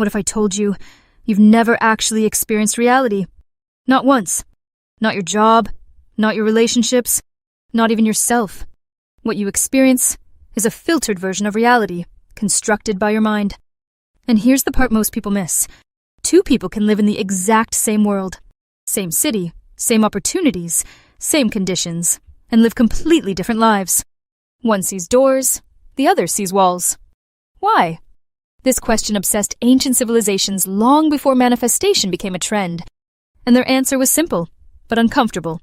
What if I told you you've never actually experienced reality? Not once. Not your job, not your relationships, not even yourself. What you experience is a filtered version of reality, constructed by your mind. And here's the part most people miss. Two people can live in the exact same world, same city, same opportunities, same conditions, and live completely different lives. One sees doors, the other sees walls. Why? This question obsessed ancient civilizations long before manifestation became a trend, and their answer was simple, but uncomfortable.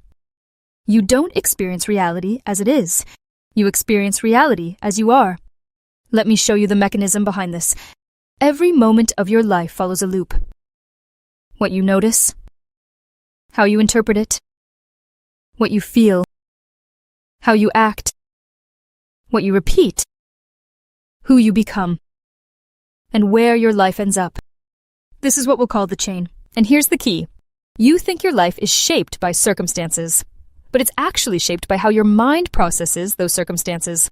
You don't experience reality as it is. You experience reality as you are. Let me show you the mechanism behind this. Every moment of your life follows a loop. What you notice, how you interpret it, what you feel, how you act, what you repeat, who you become, and where your life ends up. This is what we'll call the chain. And here's the key. You think your life is shaped by circumstances, but it's actually shaped by how your mind processes those circumstances.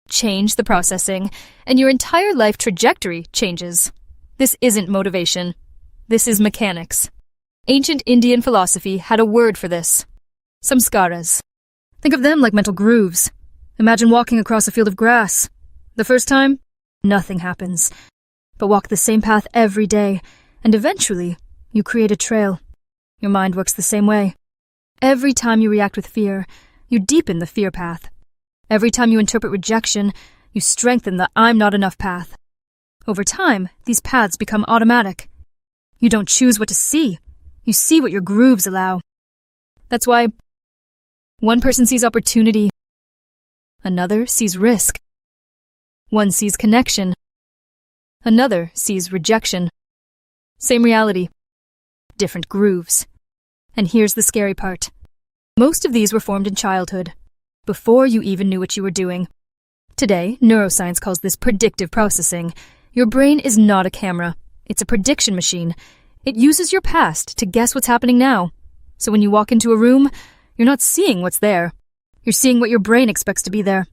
Change the processing, and your entire life trajectory changes. This isn't motivation. This is mechanics. Ancient Indian philosophy had a word for this. Samskaras. Think of them like mental grooves. Imagine walking across a field of grass. The first time, nothing happens. But walk the same path every day, and eventually, you create a trail. Your mind works the same way. Every time you react with fear, you deepen the fear path. Every time you interpret rejection, you strengthen the I'm not enough path. Over time, these paths become automatic. You don't choose what to see. You see what your grooves allow. That's why one person sees opportunity, another sees risk. One sees connection, another sees rejection. Same reality, different grooves. And here's the scary part. Most of these were formed in childhood, before you even knew what you were doing. Today, neuroscience calls this predictive processing. Your brain is not a camera. It's a prediction machine. It uses your past to guess what's happening now. So when you walk into a room, you're not seeing what's there. You're seeing what your brain expects to be there.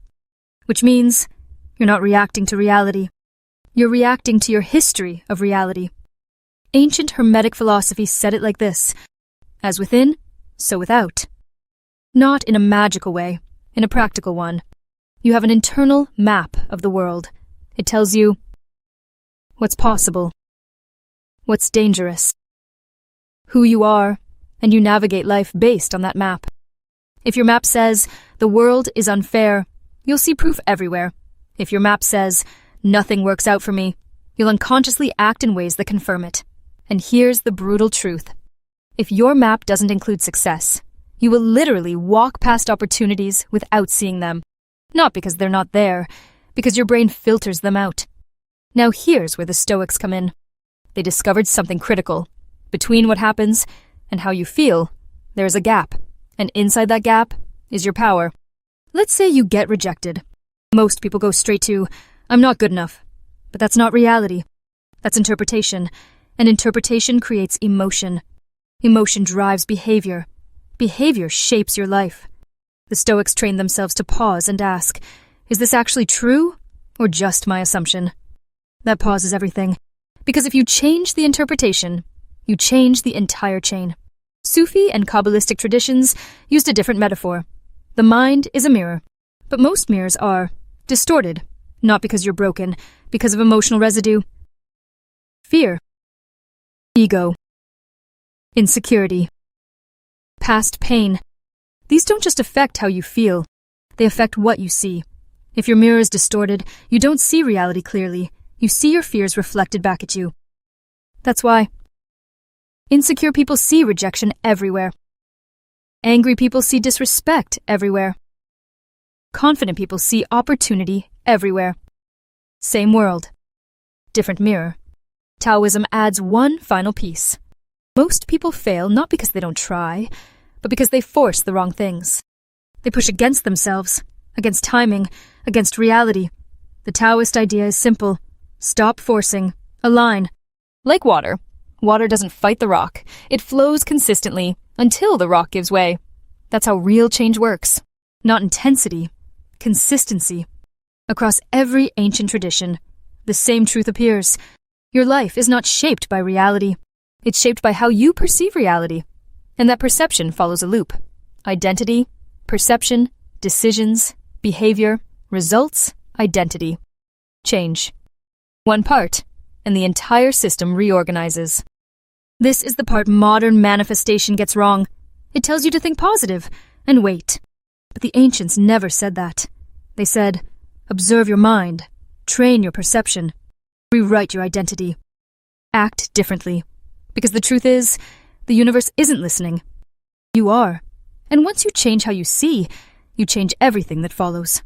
Which means you're not reacting to reality. You're reacting to your history of reality. Ancient Hermetic philosophy said it like this: as within, so without. Not in a magical way, in a practical one. You have an internal map of the world. It tells you what's possible, what's dangerous, who you are, and you navigate life based on that map. If your map says the world is unfair, you'll see proof everywhere. If your map says nothing works out for me, you'll unconsciously act in ways that confirm it. And here's the brutal truth. If your map doesn't include success, you will literally walk past opportunities without seeing them. Not because they're not there, because your brain filters them out. Now here's where the Stoics come in. They discovered something critical. Between what happens and how you feel, there is a gap. And inside that gap is your power. Let's say you get rejected. Most people go straight to, I'm not good enough. But that's not reality. That's interpretation. And interpretation creates emotion. Emotion drives behavior. Behavior shapes your life. The Stoics trained themselves to pause and ask, is this actually true or just my assumption? That pause is everything. Because if you change the interpretation, you change the entire chain. Sufi and Kabbalistic traditions used a different metaphor. The mind is a mirror, but most mirrors are distorted, not because you're broken, because of emotional residue. Fear, ego, insecurity, past pain. These don't just affect how you feel, they affect what you see. If your mirror is distorted, you don't see reality clearly. You see your fears reflected back at you. That's why insecure people see rejection everywhere. Angry people see disrespect everywhere. Confident people see opportunity everywhere. Same world, different mirror. Taoism adds one final piece. Most people fail not because they don't try, but because they force the wrong things. They push against themselves, against timing, against reality. The Taoist idea is simple. Stop forcing. Align. Like water. Water doesn't fight the rock. It flows consistently until the rock gives way. That's how real change works. Not intensity, consistency. Across every ancient tradition, the same truth appears. Your life is not shaped by reality. It's shaped by how you perceive reality. And that perception follows a loop. Identity, perception, decisions, behavior, results, identity. Change. One part, and the entire system reorganizes. This is the part modern manifestation gets wrong. It tells you to think positive and wait. But the ancients never said that. They said, observe your mind, train your perception, rewrite your identity. Act differently. Because the truth is, the universe isn't listening. You are. And once you change how you see, you change everything that follows.